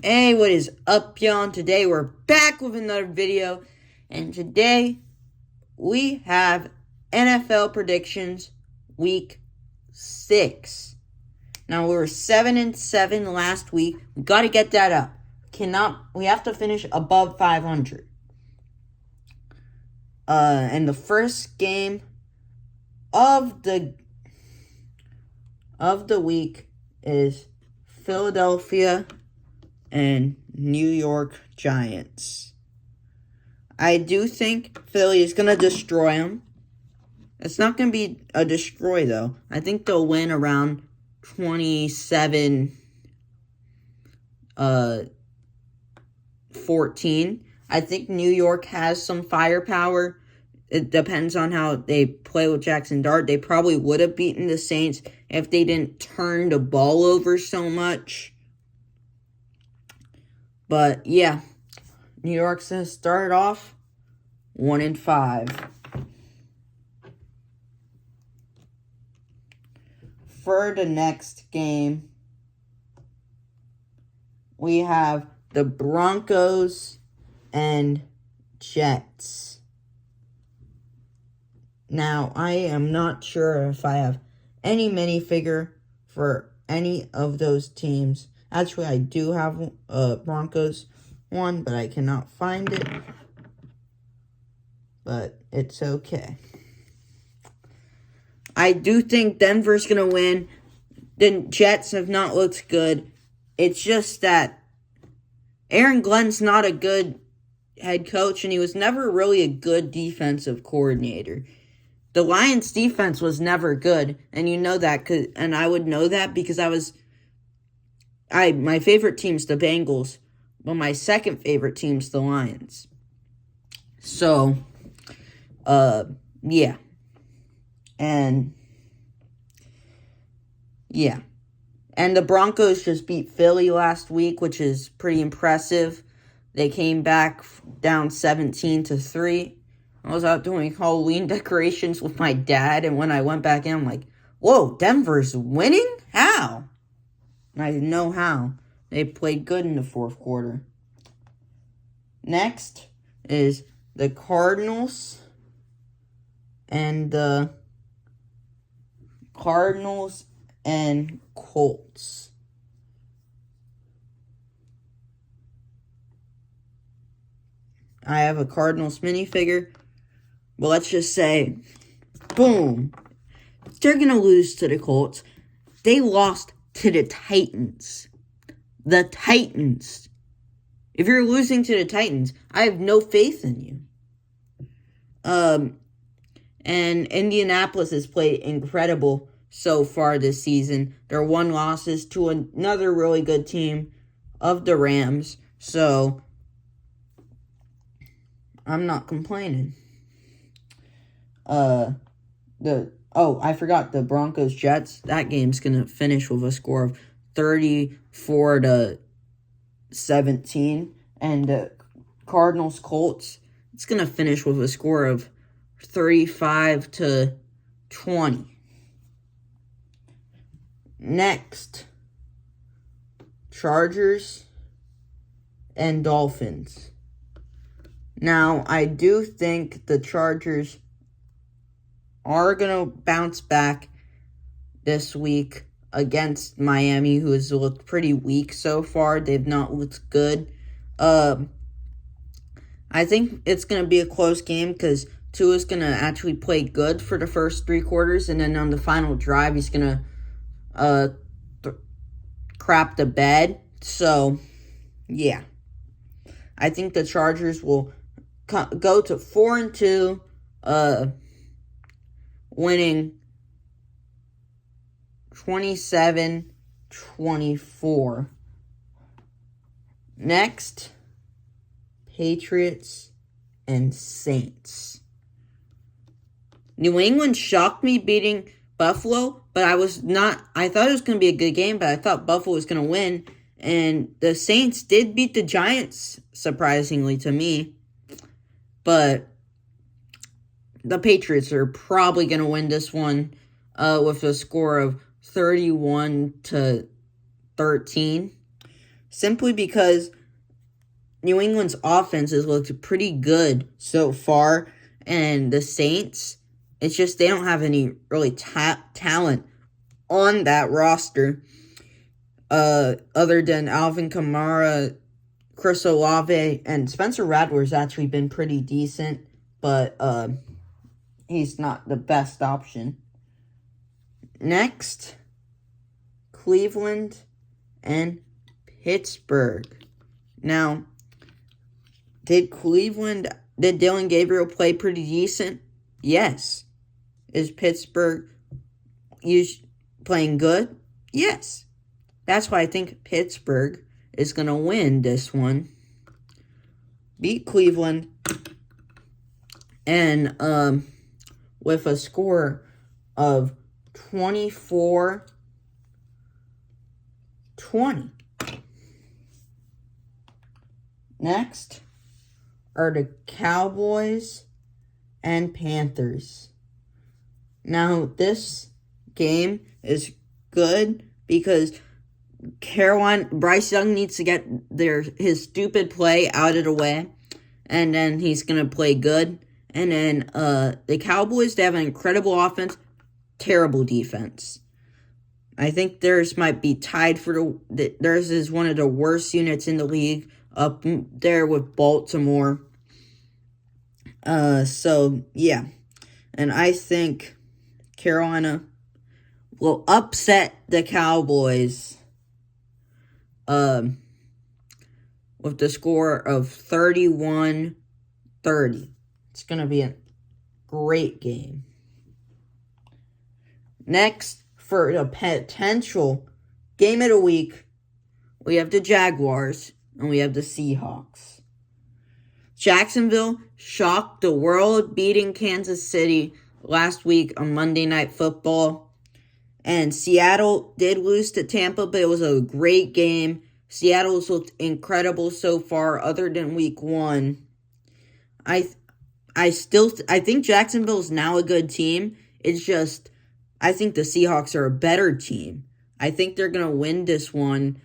Hey, what is up, y'all? Today we're back with another video, and today we have NFL predictions week 6. Now we were 7-7 last week. We got to get that up. We have to finish above 500. And the first game of the week is Philadelphia and New York Giants. I do think Philly is going to destroy them. It's not going to be a destroy, though. I think they'll win around 27-14. I think New York has some firepower. It depends on how they play with Jackson Dart. They probably would have beaten the Saints if they didn't turn the ball over so much. But, yeah, New York's going to start off 1-5. For the next game, we have the Broncos and Jets. Now, I am not sure if I have any minifigure for any of those teams. Actually, I do have Broncos one, but I cannot find it. But it's okay. I do think Denver's going to win. The Jets have not looked good. It's just that Aaron Glenn's not a good head coach, and he was never really a good defensive coordinator. The Lions' defense was never good, and you know that, and I would know that because my favorite team's the Bengals, but my second favorite team's the Lions. So, yeah. And, yeah. And the Broncos just beat Philly last week, which is pretty impressive. They came back down 17-3. I was out doing Halloween decorations with my dad, and when I went back in, I'm like, whoa, Denver's winning? How? And I didn't know how. They played good in the fourth quarter. Next is the Cardinals and Colts. I have a Cardinals minifigure. But let's just say, boom, they're going to lose to the Colts. They lost to the Titans. The Titans. If you're losing to the Titans, I have no faith in you. And Indianapolis has played incredible so far this season. Their 1 losses to another really good team of the Rams. So, I'm not complaining. I forgot the Broncos-Jets. That game's going to finish with a score of 34-17. And the Cardinals-Colts, it's going to finish with a score of 35-20. Next, Chargers and Dolphins. Now, I do think the Chargers are going to bounce back this week against Miami, who has looked pretty weak so far. They've not looked good. I think it's going to be a close game because Tua's going to actually play good for the first 3 quarters, and then on the final drive, he's going to crap the bed. So, yeah. I think the Chargers will go to 4-2, winning 27-24. Next, Patriots and Saints. New England shocked me beating Buffalo, but I thought it was going to be a good game, but I thought Buffalo was going to win. And the Saints did beat the Giants, surprisingly to me. But the Patriots are probably going to win this one with a score of 31-13. simply because New England's offense has looked pretty good so far, and the Saints, it's just they don't have any really talent on that roster other than Alvin Kamara, Chris Olave, and Spencer Rattler's actually been pretty decent, but he's not the best option. Next, Cleveland and Pittsburgh. Now, did Dillon Gabriel play pretty decent? Yes. Is Pittsburgh playing good? Yes. That's why I think Pittsburgh is going to win this one. Beat Cleveland. And with a score of 24-20. Next are the Cowboys and Panthers. Now, this game is good because Bryce Young needs to get his stupid play out of the way, and then he's going to play good. And then the Cowboys, they have an incredible offense, terrible defense. I think theirs might be tied for theirs is one of the worst units in the league, up there with Baltimore. So, yeah. And I think Carolina will upset the Cowboys with the score of 31-30. It's going to be a great game. Next, for the potential game of the week, we have the Jaguars and we have the Seahawks. Jacksonville shocked the world, beating Kansas City last week on Monday Night Football. And Seattle did lose to Tampa, but it was a great game. Seattle's looked incredible so far, other than week 1. I think Jacksonville's now a good team. It's just, I think the Seahawks are a better team. I think they're going to win this one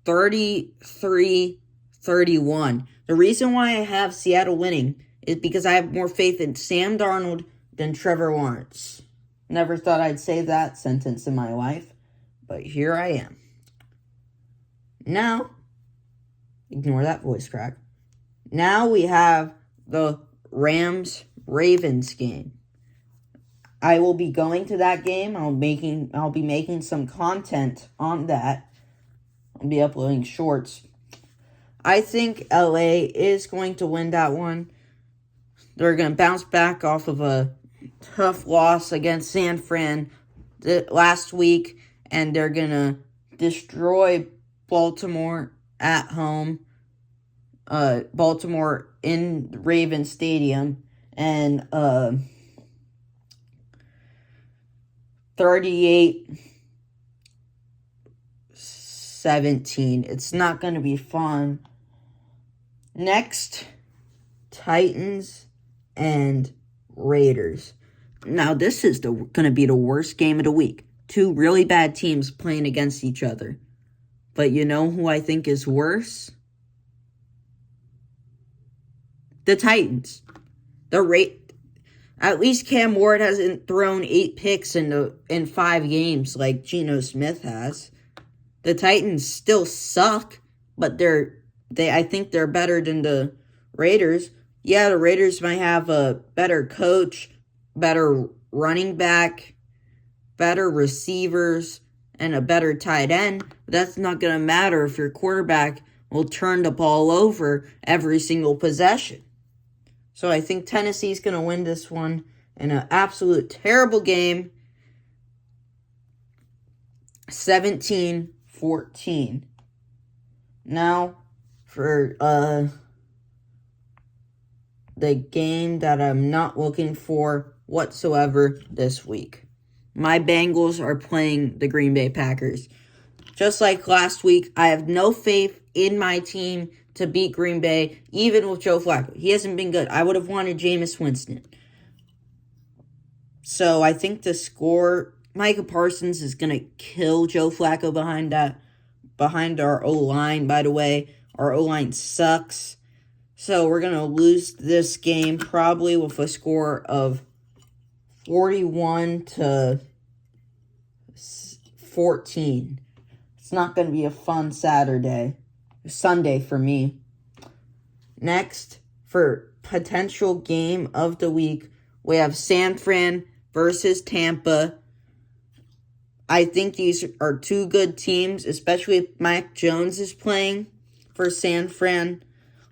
33-31. The reason why I have Seattle winning is because I have more faith in Sam Darnold than Trevor Lawrence. Never thought I'd say that sentence in my life, but here I am. Now, ignore that voice crack. Now we have the Rams-Ravens game. I will be going to that game. I'll be making some content on that. I'll be uploading shorts. I think LA is going to win that one. They're going to bounce back off of a tough loss against San Fran last week, and they're going to destroy Baltimore at home. Baltimore in Ravens Stadium, and 38-17. It's not going to be fun. Next, Titans and Raiders. Now, this is going to be the worst game of the week. Two really bad teams playing against each other. But you know who I think is worse? The Titans. At least Cam Ward hasn't thrown 8 picks in 5 games like Geno Smith has. The Titans still suck, but I think they're better than the Raiders. Yeah, the Raiders might have a better coach, better running back, better receivers, and a better tight end. But that's not going to matter if your quarterback will turn the ball over every single possession. So I think Tennessee's going to win this one in an absolute terrible game. 17-14. Now, for the game that I'm not looking for whatsoever this week. My Bengals are playing the Green Bay Packers. Just like last week, I have no faith in my team to beat Green Bay, even with Joe Flacco. He hasn't been good. I would have wanted Jameis Winston. So I think the score, Micah Parsons is going to kill Joe Flacco behind that. behind our O-line, by the way. Our O-line sucks. So we're going to lose this game probably with a score of 41-14. It's not going to be a fun Sunday for me. Next, for potential game of the week, we have San Fran versus Tampa. I think these are two good teams, especially if Mac Jones is playing for San Fran.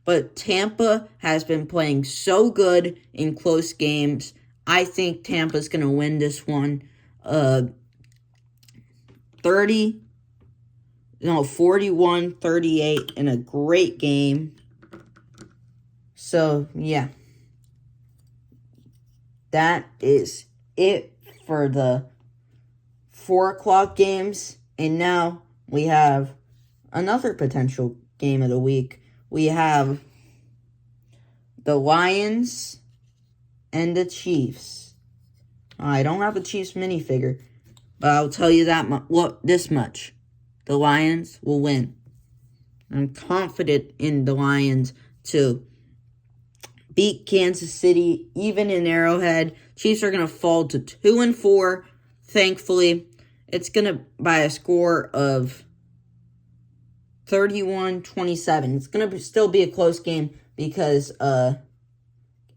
But Tampa has been playing so good in close games. I think Tampa's going to win this one 41-38 in a great game. So, yeah. That is it for the 4 o'clock games. And now we have another potential game of the week. We have the Lions and the Chiefs. I don't have a Chiefs minifigure, but I'll tell you this much. The Lions will win. I'm confident in the Lions to beat Kansas City, even in Arrowhead. Chiefs are going to fall to 2-4. Thankfully, it's going to by a score of 31-27. It's going to still be a close game because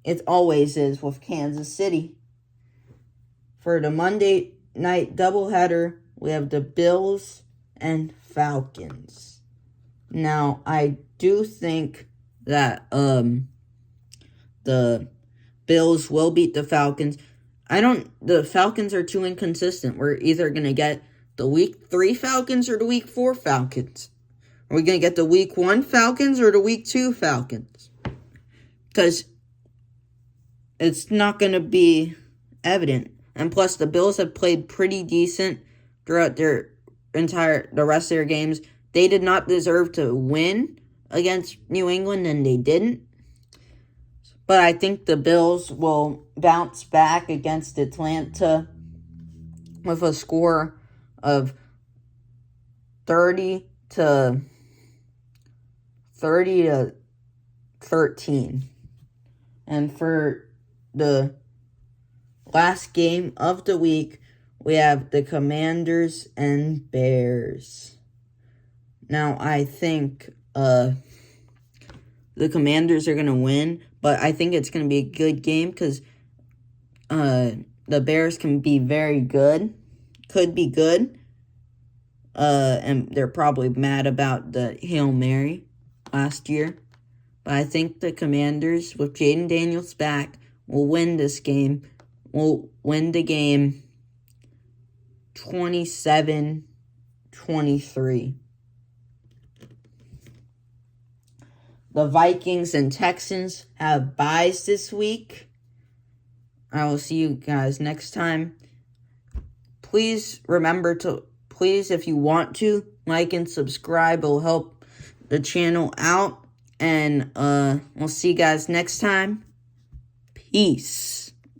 it always is with Kansas City. For the Monday night doubleheader, we have the Bills and Falcons. Now, I do think that the Bills will beat the Falcons. The Falcons are too inconsistent. We're either going to get the Week 3 Falcons or the Week 4 Falcons. Are we going to get the Week 1 Falcons or the Week 2 Falcons? Because it's not going to be evident. And plus, the Bills have played pretty decent throughout the rest of their games. They did not deserve to win against New England, and they didn't. But I think the Bills will bounce back against Atlanta with a score of 30-13. And for the last game of the week, we have the Commanders and Bears. Now, I think the Commanders are going to win, but I think it's going to be a good game because the Bears can be very good. Could be good. And they're probably mad about the Hail Mary last year. But I think the Commanders, with Jaden Daniels back, will win this game. Will win the game 27-23. The Vikings and Texans have byes this week. I will see you guys next time. Please remember if you want to, like and subscribe. It'll help the channel out. And we'll see you guys next time. Peace.